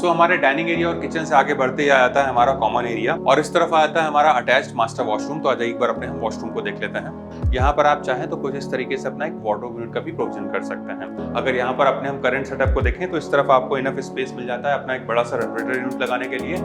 हमारे dining area और kitchen से आगे बढ़ते ही आ जाता है हमारा कॉमन एरिया और इस तरफ आ जाता है हमारा अटैच्ड मास्टर वॉशरूम। तो आज एक बार अपने हम वॉशरूम को देख लेते हैं। यहाँ पर आप चाहें तो कुछ इस तरीके से अपना एक वार्डरोब यूनिट का भी प्रोविजन कर सकते हैं। अगर यहाँ पर अपने हम करंट सेटअप को देखें तो इस तरफ आपको इनफ स्पेस मिल जाता है अपना एक बड़ा सा रेफ्रिजरेटर यूनिट लगाने के लिए।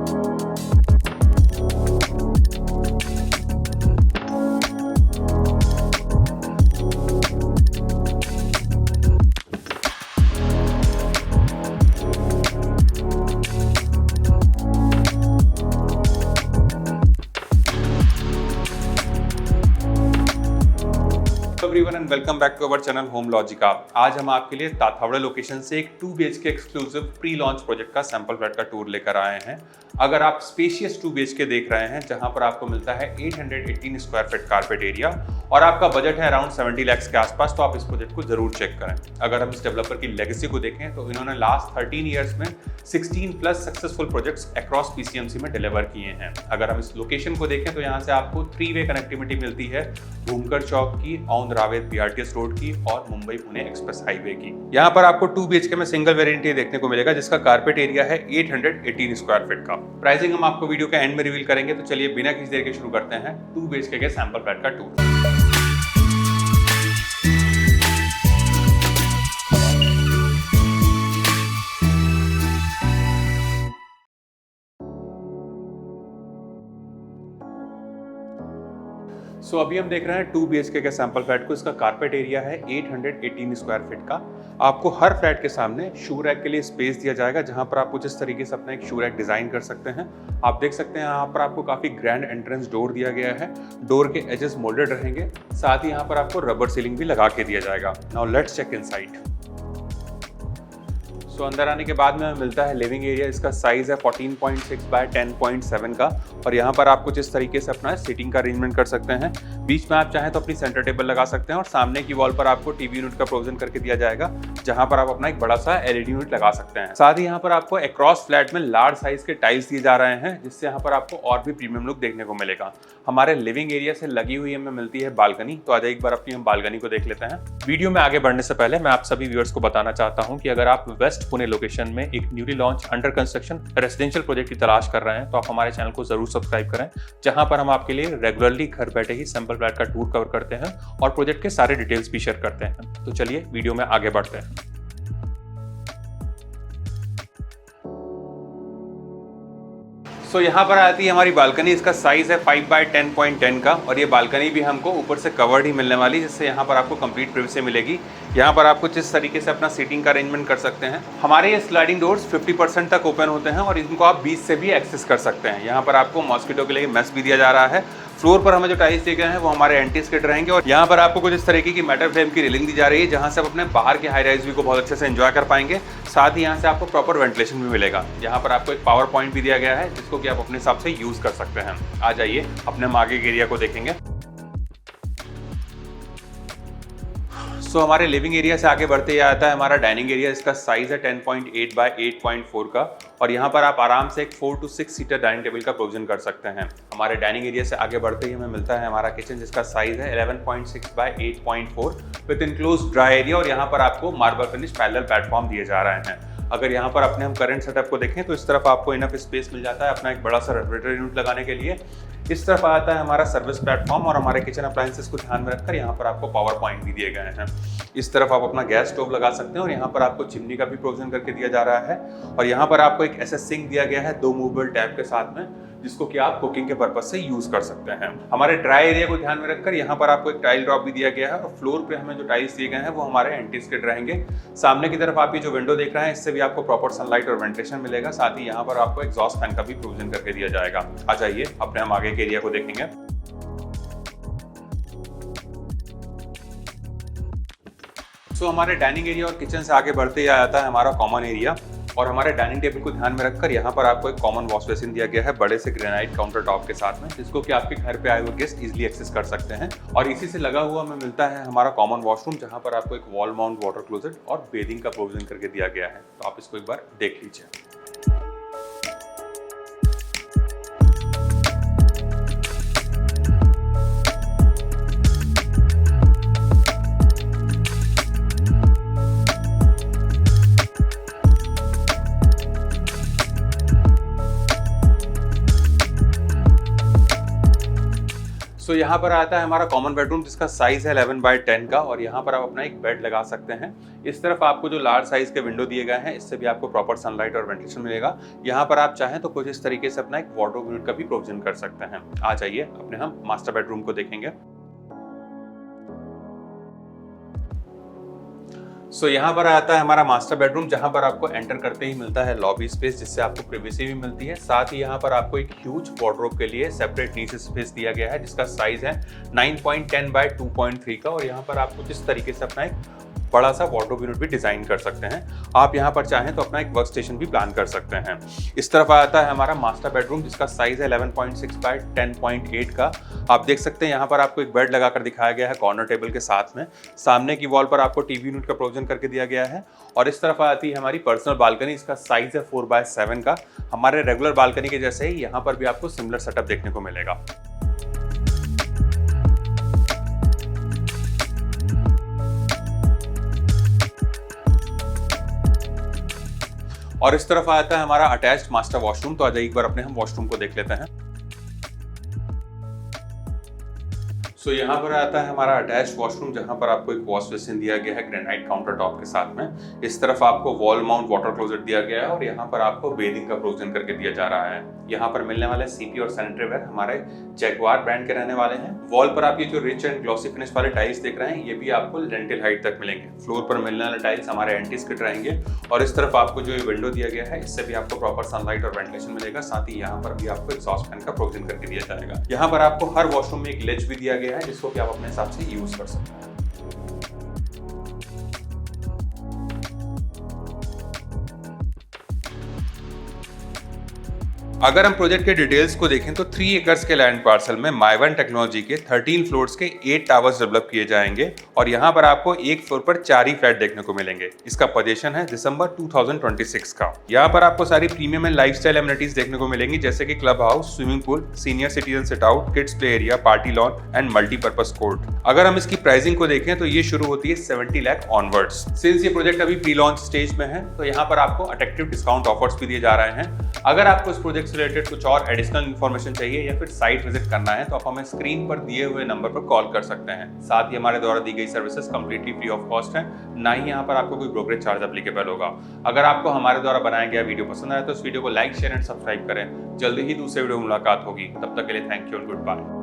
Everyone and welcome back to our channel Home Logica. आज हम आपके लिए ताथावड़ा लोकेशन से एक 2 BHK exclusive pre launch project का सैंपल फ्लैट का टूर लेकर आए हैं। अगर आप स्पेशियस 2 BHK देख रहे हैं जहां पर आपको मिलता है 818 स्क्वायर फीट कारपेट एरिया और आपका बजट है अराउंड 70 लाख के आसपास, तो आप इस प्रोजेक्ट को जरूर चेक करें। अगर हम इस डेवलपर की लेगेसी को देखें तो इन्होंने लास्ट 13 ईयर्स में 16 plus successful projects across PCMC में डिलीवर किए हैं। अगर हम इस लोकेशन को देखें तो यहाँ से आपको 3-वे कनेक्टिविटी मिलती है भूमकर चौक की, औंध रावेत BRTS रोड की और मुंबई पुणे एक्सप्रेस हाईवे की। यहाँ पर आपको 2 BHK में सिंगल वेरिएंट देखने को मिलेगा जिसका कारपेट एरिया है 818 स्क्वायर फीट का। प्राइसिंग हम आपको वीडियो के एंड में रिवील करेंगे, तो चलिए बिना किसी देर के शुरू करते हैं 2 BHK के सैंपल फ्लैट का टूर। अभी हम देख रहे हैं 2 BHK के सैंपल फ्लैट को। इसका कारपेट एरिया है 818 स्क्वायर फीट का। आपको हर फ्लैट के सामने शू रैक के लिए स्पेस दिया जाएगा जहां पर आप कुछ इस तरीके से अपना एक शू रैक डिजाइन कर सकते हैं। आप देख सकते हैं यहाँ पर आपको काफी ग्रैंड एंट्रेंस डोर दिया गया है। डोर के एजेस मोल्डेड रहेंगे, साथ ही यहाँ पर आपको रबर सीलिंग भी लगा के दिया जाएगा। Now let's check inside. अंदर आने के बाद में हमें मिलता है लिविंग एरिया। इसका साइज है 14.6 बाय 10.7 का और यहाँ पर आप कुछ इस तरीके से अपना सीटिंग का अरेंजमेंट कर सकते हैं। बीच में आप चाहें तो अपनी सेंटर टेबल लगा सकते हैं और सामने की वॉल पर आपको टीवी यूनिट का प्रोविजन करके दिया जाएगा जहां पर आप अपना एक बड़ा सा LED यूनिट लगा सकते हैं। साथ ही यहाँ पर आपको अक्रॉस फ्लैट में लार्ज साइज के टाइल्स दिए जा रहे हैं जिससे यहाँ पर आपको और भी प्रीमियम लुक देखने को मिलेगा। हमारे लिविंग एरिया से लगी हुई हमें मिलती है बालकनी। तो आज एक बार अपनी हम बालकनी को देख लेते हैं। वीडियो में आगे बढ़ने से पहले मैं आप सभी व्यूअर्स को बताना चाहता हूँ कि अगर आप वेस्ट पुणे लोकेशन में एक newly launch under construction residential project की तलाश कर रहे हैं तो आप हमारे चैनल को जरूर सब्सक्राइब करें, जहां पर हम आपके लिए रेगुलरली घर बैठे ही सैंपल फ्लैट का टूर कवर करते हैं और प्रोजेक्ट के सारे डिटेल्स भी शेयर करते हैं। तो चलिए वीडियो में आगे बढ़ते हैं। यहाँ पर आती है हमारी बालकनी। इसका साइज है 5 बाय 10.10 का और ये बालकनी भी हमको ऊपर से कवर्ड ही मिलने वाली, जिससे यहाँ पर आपको कंप्लीट प्रिवेसी मिलेगी। यहाँ पर आप कुछ इस तरीके से अपना सीटिंग का अरेंजमेंट कर सकते हैं। हमारे ये स्लाइडिंग डोर्स 50% तक ओपन होते हैं और इनको आप बीच से भी एक्सेस कर सकते हैं। यहाँ पर आपको मॉस्किटो के लिए मेस भी दिया जा रहा है। फ्लोर पर हमें जो टाइल्स दिए गए हैं वो हमारे एंटी स्किड रहेंगे और यहाँ पर आपको कुछ इस तरीके की मेटल फ्रेम की रेलिंग दी जा रही है जहाँ से आप अपने बाहर के हाई राइज व्यू को बहुत अच्छे से एंजॉय कर पाएंगे। साथ ही यहाँ से आपको प्रॉपर वेंटिलेशन भी मिलेगा। यहाँ पर आपको एक पावर पॉइंट भी दिया गया है जिसको कि आप अपने हिसाब से यूज कर सकते हैं। आ जाइए अपने हम आगे के एरिया को देखेंगे। हमारे लिविंग एरिया से आगे बढ़ते ही आता है हमारा डाइनिंग एरिया। इसका साइज है 10.8 बाय 8.4 का और यहाँ पर आप आराम से एक 4 to 6 सीटर डाइनिंग टेबल का प्रोविजन कर सकते हैं। हमारे डाइनिंग एरिया से आगे बढ़ते ही हमें मिलता है हमारा किचन जिसका साइज है 11.6 by 8.4 with enclosed dry area और यहाँ पर आपको मार्बल फिनिश पैरेलल प्लेटफॉर्म दिए जा रहे हैं। अगर यहाँ पर अपने हम करंट सेटअप को देखें तो इस तरफ आपको इनफ स्पेस मिल जाता है अपना एक बड़ा सा रेफ्रिजरेटर यूनिट लगाने के लिए। इस तरफ आता है हमारा सर्विस प्लेटफॉर्म और हमारे किचन अप्लायंसेस को ध्यान में रखकर यहाँ पर आपको पावर पॉइंट भी दिए गए हैं। इस तरफ आप अपना गैस स्टोव लगा सकते हैं और यहाँ पर आपको चिमनी का भी प्रोविजन करके दिया जा रहा है और यहाँ पर आपको एक SS सिंक दिया गया है 2 मूवेबल टैप के साथ में, जिसको कि आप कुकिंग के पर्पज से यूज कर सकते हैं। हमारे ड्राई एरिया को ध्यान में रखकर यहाँ पर आपको एक टाइल ड्रॉप भी दिया गया है और फ्लोर पे हमें जो टाइल्स दिए गए हैं वो हमारे एंटी स्किड रहेंगे। सामने की तरफ आप ये जो विंडो देख रहे हैं इससे भी आपको प्रॉपर सनलाइट और वेंटिलेशन मिलेगा। साथ ही यहाँ पर आपको एग्जॉस्ट फैन का भी प्रोविजन करके दिया जाएगा। आ जाइए अपने हम आगे के एरिया को देखेंगे। हमारे डाइनिंग एरिया और किचन से आगे बढ़ते ही आ जाता है हमारा कॉमन एरिया और हमारे डाइनिंग टेबल को ध्यान में रखकर यहाँ पर आपको एक कॉमन वॉश बेसिन दिया गया है बड़े से ग्रेनाइट काउंटर टॉप के साथ में, जिसको कि आपके घर पे आए हुए गेस्ट इजीली एक्सेस कर सकते हैं। और इसी से लगा हुआ हमें मिलता है हमारा कॉमन वॉशरूम जहाँ पर आपको एक वॉल माउंट वाटर क्लोजेट और बेदिंग का प्रोविजन करके दिया गया है। तो आप इसको एक बार देख लीजिए। सो यहाँ पर आता है हमारा कॉमन बेडरूम जिसका साइज है 11/10 का, और यहाँ पर आप अपना एक बेड लगा सकते हैं। इस तरफ आपको जो लार्ज साइज के विंडो दिए गए हैं, इससे भी आपको प्रॉपर सनलाइट और वेंटिलेशन मिलेगा। यहाँ पर आप चाहें तो कुछ इस तरीके से अपना एक वार्डरोब यूनिट का भी प्रोविजन कर सकते हैं। आ जाइए अपने हम मास्टर बेडरूम को देखेंगे। सो यहाँ पर आता है हमारा मास्टर बेडरूम, जहाँ पर आपको एंटर करते ही मिलता है लॉबी स्पेस, जिससे आपको प्रिवेसी भी मिलती है। साथ ही यहाँ पर आपको एक ह्यूज वार्डरोब के लिए सेपरेट नीचे स्पेस दिया गया है, जिसका साइज है 9.10/2.3 का, और यहाँ पर आपको जिस तरीके से अपना एक बड़ा सा वार्डरोब यूनिट भी डिजाइन कर सकते हैं। आप यहाँ पर चाहें तो अपना एक वर्क स्टेशन भी प्लान कर सकते हैं। इस तरफ आता है हमारा मास्टर बेडरूम, जिसका साइज है 11.6/10.8 का। आप देख सकते हैं यहाँ पर आपको एक बेड लगाकर दिखाया गया है कॉर्नर टेबल के साथ में। सामने की वॉल पर आपको टीवी यूनिट का प्रोविजन करके दिया गया है। और इस तरफ आती है हमारी पर्सनल बालकनी, इसका साइज है 4/7 का। हमारे रेगुलर बालकनी के जैसे ही यहाँ पर भी आपको सिमिलर सेटअप देखने को मिलेगा। और इस तरफ आता है हमारा अटैच्ड मास्टर वॉशरूम। तो आ जाइए एक बार अपने हम वॉशरूम को देख लेते हैं। सो यहाँ पर आता है हमारा अटैच्ड वॉशरूम, जहाँ पर आपको एक वॉश बेसिन दिया गया है ग्रेनाइट काउंटर टॉप के साथ में। इस तरफ आपको वॉल माउंट वाटर क्लोजेट दिया गया है, और यहाँ पर आपको बेदिंग का प्रोविजन करके दिया जा रहा है। यहाँ पर मिलने वाले सीपी और सैनिटरी वेयर हमारे जैगवार ब्रांड के रहने वाले हैं। वॉल पर आप ये जो रिच एंड ग्लॉसी फिनिश वाले टाइल्स देख रहे हैं, ये भी आपको लेंटिल हाइट तक मिलेंगे। फ्लोर पर मिलने वाले टाइल्स हमारे एंटी स्किड रहेंगे। और इस तरफ आपको जो ये विंडो दिया गया है, इससे भी आपको प्रॉपर सनलाइट और वेंटिलेशन मिलेगा। साथ ही यहाँ पर भी आपको एग्जॉस्ट फैन का प्रोविजन करके दिया जाएगा। यहाँ पर आपको हर वॉशरूम में एक लेच भी दिया गया है, जिसको कि आप अपने हिसाब से यूज कर सकते हैं। अगर हम प्रोजेक्ट के डिटेल्स को देखें तो 3 एकर्स के लैंड पार्सल में माइवन टेक्नोलॉजी के 13 फ्लोर्स के 8 टावर्स डेवलप किए जाएंगे, और यहाँ पर आपको एक फ्लोर पर 4 ही फ्लैट देखने को मिलेंगे। इसका पोजीशन है दिसंबर 2026 का। यहाँ पर आपको सारी प्रीमियम एंड लाइफस्टाइल एमिनिटीज देखने को मिलेंगी, जैसे कि club house, swimming pool, senior citizen sit out, kids play area, party lawn and multipurpose court. अगर हम इसकी प्राइसिंग को देखें तो ये शुरू होती है 70 लाख ऑनवर्ड्स। सिंस ये प्रोजेक्ट अभी प्री लॉन्च स्टेज में है, तो यहाँ पर आपको अट्रैक्टिव डिस्काउंट ऑफर्स भी दिए जा रहे हैं। अगर आपको इस प्रोजेक्ट से रिलेटेड कुछ और एडिशनल इन्फॉर्मेशन चाहिए या फिर साइट विजिट करना है, तो आप हमें स्क्रीन पर दिए हुए नंबर पर कॉल कर सकते हैं। साथ ही हमारे द्वारा दी गई services completely free of cost है, ना ही यहाँ पर आपको कोई ब्रोकरेज चार्ज एप्लीकेबल होगा। अगर आपको हमारे द्वारा बनाया गया वीडियो पसंद आए तो इस वीडियो को लाइक, शेयर एंड सब्सक्राइब करें। जल्दी ही दूसरे वीडियो में मुलाकात होगी। तब तक के लिए thank you and good bye.